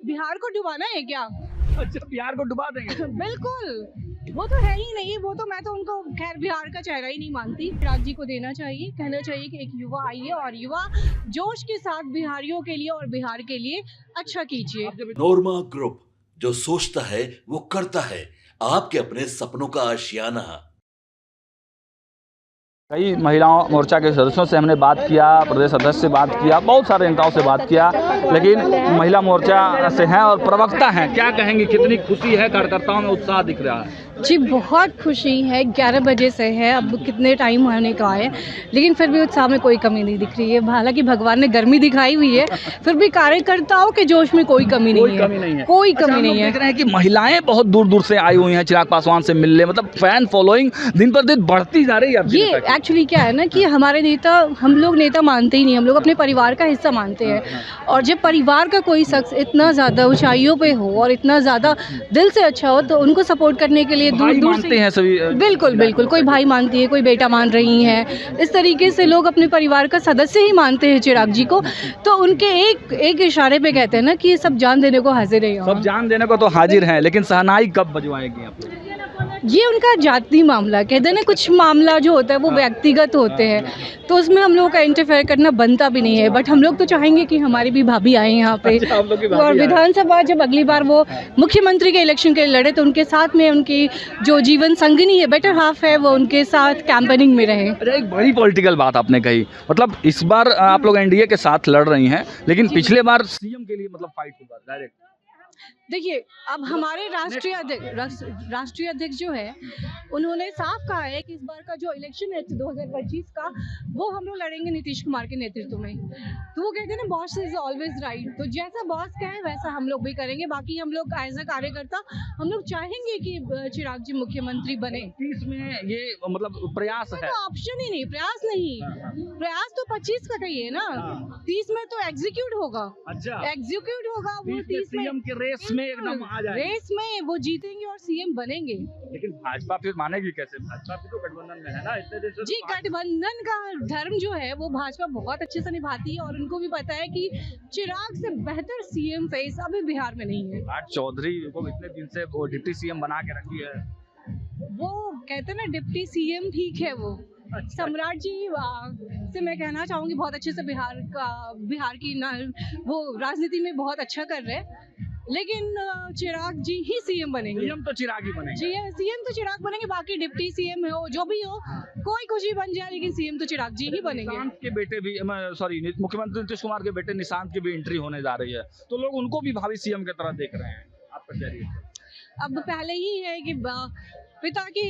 बिहार को डुबाना है क्या? अच्छा, बिहार को डुबा देंगे। बिल्कुल, वो तो है ही नहीं। वो तो मैं तो उनको खैर बिहार का चेहरा ही नहीं मानती। चिराग जी को देना चाहिए, कहना चाहिए कि एक युवा आइए और युवा जोश के साथ बिहारियों के लिए और बिहार के लिए अच्छा कीजिए। नोरमा ग्रुप, जो सोचता है वो करता है। आपके अपने सपनों का आशियाना। कई महिलाओं मोर्चा के सदस्यों से हमने बात किया, प्रदेश अध्यक्ष से बात किया, बहुत सारे नेताओं से बात किया, लेकिन महिला मोर्चा से हैं और प्रवक्ता हैं। क्या कहेंगे, कितनी खुशी है, कार्यकर्ताओं में उत्साह दिख रहा है? जी बहुत खुशी है। 11 बजे से है, अब कितने टाइम होने का है, लेकिन फिर भी उत्साह में कोई कमी नहीं दिख रही है। हालांकि भगवान ने गर्मी दिखाई हुई है, फिर भी कार्यकर्ताओं के जोश में कोई कमी नहीं है। कोई कमी नहीं है। देख रहे हैं कि महिलाएं बहुत दूर दूर से आई हुई हैं चिराग पासवान से मिलने, मतलब फैन फॉलोइंग दिन पर दिन बढ़ती जा रही है। ये एक्चुअली क्या है ना कि हमारे नेता, हम लोग नेता मानते ही नहीं, हम लोग अपने परिवार का हिस्सा मानते हैं। और जब परिवार का कोई शख्स इतना ज़्यादा ऊंचाइयों पे हो और इतना ज़्यादा दिल से अच्छा हो, तो उनको सपोर्ट करने के लिए दूर दूर से हैं सभी। बिल्कुल बिल्कुल, कोई भाई मानती है, कोई बेटा मान रही है। इस तरीके से लोग अपने परिवार का सदस्य ही मानते हैं चिराग जी को। तो उनके एक इशारे पे कहते हैं ना कि सब जान देने को हाजिर है। सब जान देने को तो हाजिर हैं, लेकिन शहनाई कब बजवाएगी आप लोग? ये उनका जाति मामला, कहते हैं ना कुछ मामला जो होता है वो व्यक्तिगत होते हैं, तो उसमें हम लोगों का इंटरफेयर करना बनता भी नहीं है। बट हम लोग तो चाहेंगे कि हमारी भी भाभी आए यहाँ पे। अच्छा, आप लोग की भाभी और आए। विधानसभा जब अगली बार वो मुख्यमंत्री के इलेक्शन के लिए लड़े, तो उनके साथ में उनकी जो जीवन संगिनी है, बेटर हाफ है, वो उनके साथ कैंपेनिंग में रहे। अच्छा, एक बड़ी पॉलिटिकल बात आपने कही, मतलब इस बार आप लोग एनडीए के साथ लड़ रही हैं, लेकिन पिछले बार सीएम के लिए मतलब फाइट हुआ डायरेक्ट। देखिए, अब हमारे राष्ट्रीय अध्यक्ष जो है, उन्होंने साफ कहा है कि इस बार का जो इलेक्शन है 2025 का, वो हम लोग लड़ेंगे नीतीश कुमार के नेतृत्व में। तो वो कहते हैं ना, बॉस इज ऑलवेज राइट। तो जैसा बॉस कहे वैसा हम लोग भी करेंगे। बाकी हम लोग एज अ कार्यकर्ता हम लोग चाहेंगे कि चिराग जी मुख्यमंत्री बने। 30 में ये मतलब प्रयास है, तो ऑप्शन ही नहीं, प्रयास नहीं। प्रयास तो 25 का कहिए ना, 30 में तो एग्जीक्यूट होगा। अच्छा, एग्जीक्यूट होगा वो 30 में। सीएम के रेस में एकदम आ जाए। रेस में वो जीतेंगे और सीएम बनेंगे। लेकिन भाजपा फिर मानेगी कैसे? भाजपा भी तो गठबंधन में है ना इतने दिन से। जी, गठबंधन का धर्म जो है वो भाजपा बहुत अच्छे से निभाती है, और उनको भी पता है कि चिराग से बेहतर सीएम फेस अभी बिहार में नहीं है। पार्थ चौधरी को इतने दिन से वो डिप्टी सीएम बना के रखी है। वो कहते हैं ना, डिप्टी सीएम ठीक है वो। अच्छा। सम्राट जी से मैं कहना चाहूंगी, बहुत अच्छे से बिहार की वो राजनीति में बहुत अच्छा कर रहे हैं, लेकिन चिराग जी ही सीएम बनेंगे। सीएम तो चिराग ही बनेंगे। जी, सीएम तो चिराग बनेंगे। बाकी डिप्टी सीएम हो, जो भी हो, कोई कुछ ही बन जाए, लेकिन सीएम तो चिराग जी ही बनेंगे। निशांत के बेटे भी, सॉरी, मुख्यमंत्री नीतीश कुमार के बेटे निशांत की भी एंट्री होने जा रही है, तो लोग उनको भी भावी सीएम की तरह देख रहे हैं। आपका क्या रिएक्शन? अब पहले ही है कि पिता की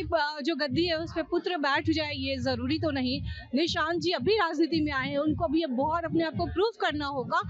जो गद्दी है उस पर पुत्र बैठ जाए, ये ज़रूरी तो नहीं। निशांत जी अभी राजनीति में आए हैं, उनको अभी अब बहुत अपने आप को प्रूव करना होगा।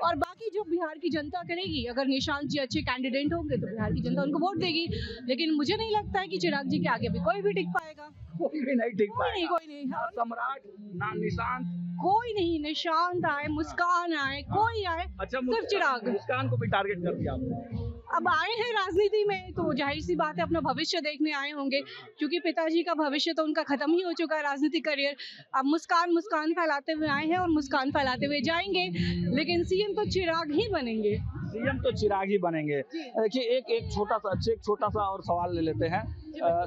और बाकी जो बिहार की जनता करेगी, अगर निशांत जी अच्छे कैंडिडेट होंगे तो बिहार की जनता उनको वोट देगी। लेकिन मुझे नहीं लगता है कि चिराग जी के आगे भी कोई भी टिक पाएगा। कोई भी नहीं टिक पाएगा। कोई नहीं। ना सम्राट, ना निशांत, कोई नहीं। निशांत आए, मुस्कान आए, कोई आए, अच्छा, सिर्फ चिराग। मुस्कान को भी टारगेट कर दिया आपने। अब आए हैं राजनीति में, तो जाहिर सी बात है अपना भविष्य देखने आए होंगे, क्योंकि पिताजी का भविष्य तो उनका खत्म ही हो चुका है, राजनीतिक करियर। अब मुस्कान फैलाते हुए आए हैं और मुस्कान फैलाते हुए जाएंगे, लेकिन सीएम तो चिराग ही बनेंगे। सीएम तो चिराग ही बनेंगे। देखिए, एक छोटा सा और सवाल ले लेते हैं।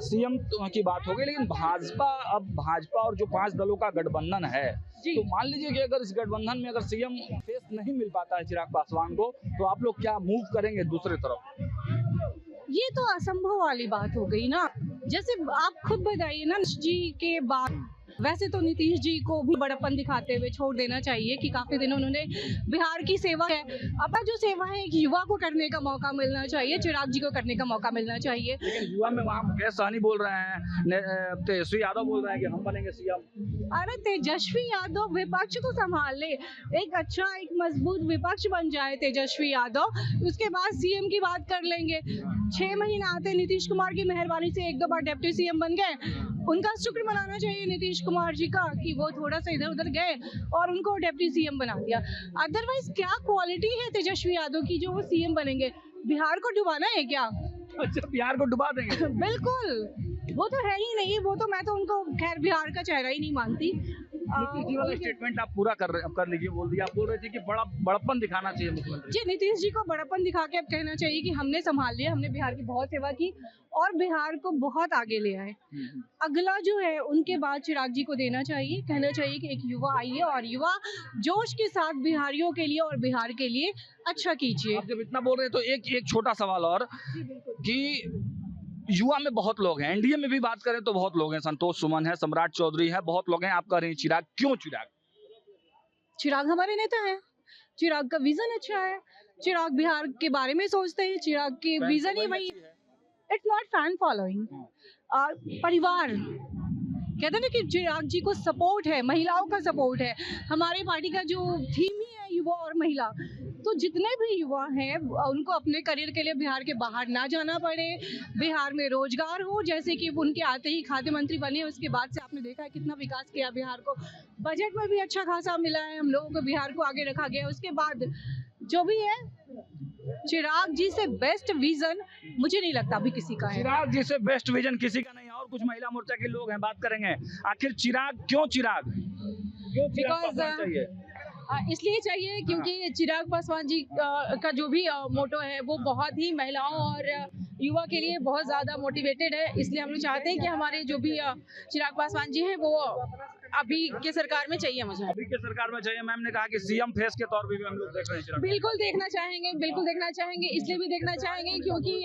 सीएम की बात हो गई, लेकिन भाजपा और जो 5 दलों का गठबंधन है, तो मान लीजिए कि अगर इस गठबंधन में अगर सीएम फेस नहीं मिल पाता है चिराग पासवान को, तो आप लोग क्या मूव करेंगे दूसरे तरफ? ये तो असंभव वाली बात हो गई ना। जैसे आप खुद बताइए ना, जी के बाद वैसे तो नीतीश जी को भी बड़प्पन दिखाते हुए छोड़ देना चाहिए कि काफी दिन उन्होंने बिहार की सेवा है। अब जो सेवा है एक युवा को करने का मौका मिलना चाहिए, चिराग जी को करने का मौका मिलना चाहिए। लेकिन युवा में वहाँ मुकेश सहनी बोल रहे हैं, तेजस्वी यादव बोल रहे हैं कि हम बनेंगे सीएम। अरे तेजस्वी यादव विपक्ष को संभाल ले, एक अच्छा एक मजबूत विपक्ष बन जाए तेजस्वी यादव, उसके बाद सीएम की बात कर लेंगे। 6 महीने आते नीतीश कुमार की मेहरबानी से 1-2 बार डिप्टी सीएम बन गए। उनका शुक्र मनाना चाहिए नीतीश कुमार जी का कि वो थोड़ा सा इधर उधर गए और उनको डिप्टी सीएम बना दिया। अदरवाइज क्या क्वालिटी है तेजस्वी यादव की जो वो सीएम बनेंगे? बिहार को डुबाना है क्या? अच्छा, बिहार को डुबा देंगे। बिल्कुल, वो तो है ही नहीं। वो तो मैं तो उनको खैर बिहार का चेहरा ही नहीं मानती। नीतीश जी वाला स्टेटमेंट आप पूरा कर लीजिए, बोल दिया। आप बोल रहे थे कि बड़प्पन दिखाना चाहिए मुख्यमंत्री जी, नीतीश जी को बड़प्पन दिखा के अब कहना चाहिए कि हमने संभाल लिया, हमने बिहार की बहुत सेवा की और बिहार को बहुत आगे ले आए। अगला जो है उनके बाद चिराग जी को देना चाहिए, कहना चाहिए कि एक युवा आइए और युवा जोश के साथ बिहारियों के लिए और बिहार के लिए अच्छा कीजिए। आप जब इतना बोल रहे हैं तो एक छोटा सवाल और कि युवा में बहुत लोग हैं, एनडीए में भी बात करें तो बहुत लोग हैं, संतोष सुमन है, सम्राट चौधरी है, बहुत लोग हैं। आप कह रहे हैं चिराग, क्यों चिराग? चिराग हमारे नेता हैं, चिराग का विजन अच्छा है, चिराग बिहार के बारे में सोचते हैं, चिराग की विजन ही वही। इट्स नॉट फैन फॉलोइंग, परिवार कहते हैं ना कि चिराग जी को सपोर्ट है, महिलाओं का सपोर्ट है। हमारे पार्टी का जो थीम ही है युवा और महिला, तो जितने भी युवा हैं उनको अपने करियर के लिए बिहार के बाहर ना जाना पड़े, बिहार में रोजगार हो। जैसे कि उनके आते ही खाद्य मंत्री बने, उसके बाद से आपने देखा है कितना विकास किया बिहार को, बजट में भी अच्छा खासा मिला है, हम लोगों को बिहार को आगे रखा गया। उसके बाद जो भी है, चिराग जी से बेस्ट विजन मुझे नहीं लगता अभी किसी का है। चिराग जी से बेस्ट विजन किसी का नहीं है। और कुछ महिला मोर्चा के लोग हैं, बात करेंगे। आखिर चिराग, क्यों चिराग? क्यों चिराग पासवान चाहिए? इसलिए चाहिए क्योंकि चिराग पासवान जी का जो भी मोटो है वो बहुत ही महिलाओं और युवा के लिए बहुत ज़्यादा मोटिवेटेड है। इसलिए हम लोग चाहते हैं कि हमारे जो भी चिराग पासवान जी हैं वो अभी के सरकार में चाहिए। मुझे अभी के सरकार में चाहिए। मैम ने कहा कि सीएम फेस के तौर पे भी हम लोग देख रहे हैं चिराग। बिल्कुल देखना चाहेंगे, बिल्कुल देखना चाहेंगे। इसलिए भी देखना चाहेंगे क्योंकि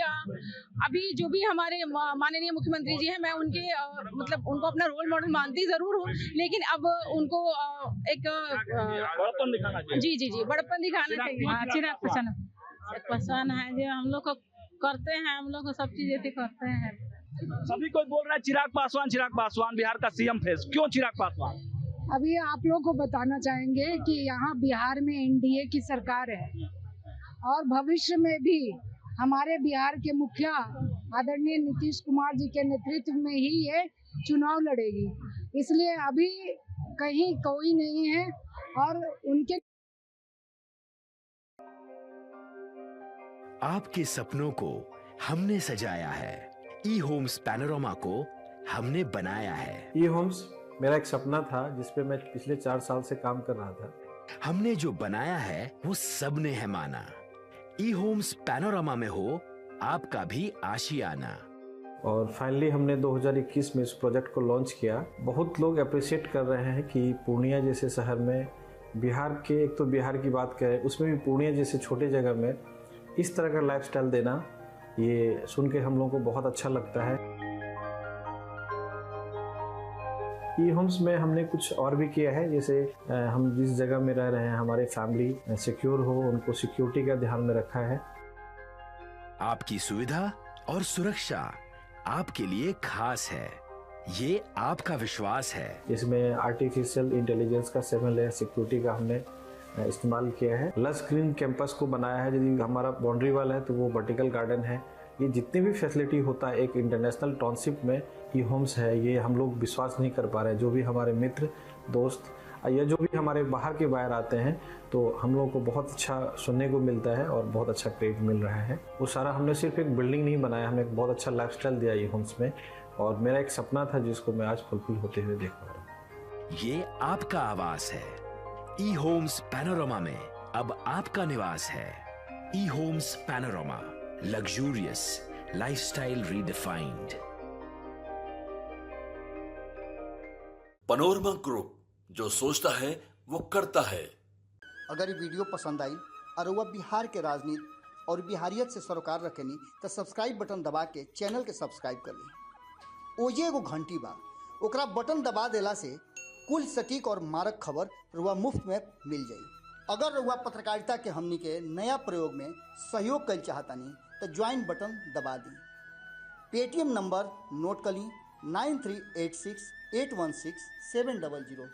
अभी जो भी हमारे माननीय मुख्यमंत्री जी हैं, मैं उनके मतलब उनको अपना रोल मॉडल मानती जरूर हूँ, लेकिन अब उनको एक बड़प्पन दिखाना चाहिए। जी जी जी बड़प्पन दिखाना चाहिए। चिराग पासवान है जो हम लोग को करते हैं, हम लोग को सब चीज ऐसे करते हैं। सभी कोई बोल रहा है चिराग पासवान बिहार का सीएम फेस। क्यों चिराग पासवान? अभी आप लोग को बताना चाहेंगे कि यहाँ बिहार में एनडीए की सरकार है और भविष्य में भी हमारे बिहार के मुखिया आदरणीय नीतीश कुमार जी के नेतृत्व में ही ये चुनाव लड़ेगी। इसलिए अभी कहीं कोई नहीं है और उनके आपके सपनों को हमने सजाया है, ई होम्स पैनोरामा को हमने बनाया है। ई होम्स मेरा एक सपना था जिस पे मैं पिछले 4 साल से काम कर रहा था। हमने जो बनाया है वो सबने है माना। ई होम्स पैनोरामा में हो आपका भी आशियाना। और फाइनली हमने 2021 में इस प्रोजेक्ट को लॉन्च किया। बहुत लोग अप्रिशिएट कर रहे हैं कि पूर्णिया जैसे शहर में बिहार के, एक तो बिहार की बात करें उसमें भी पूर्णिया जैसे छोटे जगह में इस तरह का लाइफस्टाइल देना, ये सुन के हम लोगों को बहुत अच्छा लगता है। ई होम्स में हमने कुछ और भी किया है, जैसे हम जिस जगह में रह रहे हैं हमारे फैमिली सिक्योर हो, उनको सिक्योरिटी का ध्यान में रखा है। आपकी सुविधा और सुरक्षा आपके लिए खास है, ये आपका विश्वास है। इसमें आर्टिफिशियल इंटेलिजेंस का 7 लेयर सिक्योरिटी का हमने इस्तेमाल किया है। लस ग्रीन कैंपस को बनाया है। यदि हमारा बाउंड्री वाल है तो वो वर्टिकल गार्डन है। ये जितनी भी फैसिलिटी होता है एक इंटरनेशनल टाउनशिप में ई होम्स है, ये हम लोग विश्वास नहीं कर पा रहे हैं। जो भी हमारे मित्र दोस्त या जो भी हमारे बाहर के बाहर आते हैं तो हम लोगों को बहुत अच्छा सुनने को मिलता है और बहुत अच्छा क्रेडिट मिल रहा है। वो सारा हमने सिर्फ एक बिल्डिंग नहीं बनाया, हमने एक बहुत अच्छा लाइफस्टाइल दिया ई होम्स में, और मेरा एक सपना था जिसको मैं आज फुलफिल होते हुए देख पा रहा हूँ। ये आपका आवास है। ई होम्स पैनोरामा में अब आपका निवास है। E Homes Panorama, luxurious lifestyle redefined. Panorama group, जो सोचता है वो करता है। अगर ये वीडियो पसंद आई और वह बिहार के राजनीति और बिहारियत से सरोकार रखेनी तो सब्सक्राइब बटन दबा के चैनल के सब्सक्राइब कर ली। ओजे एगो घंटी बा, ओकरा बटन दबा देला से कुल सटीक और मारक खबर रुआ मुफ्त में मिल जाई। अगर रुआ पत्रकारिता के हमनी के नया प्रयोग में सहयोग कर चाहतानी तो ज्वाइन बटन दबा दी। पेटीएम नंबर नोट कर ली 9386816700।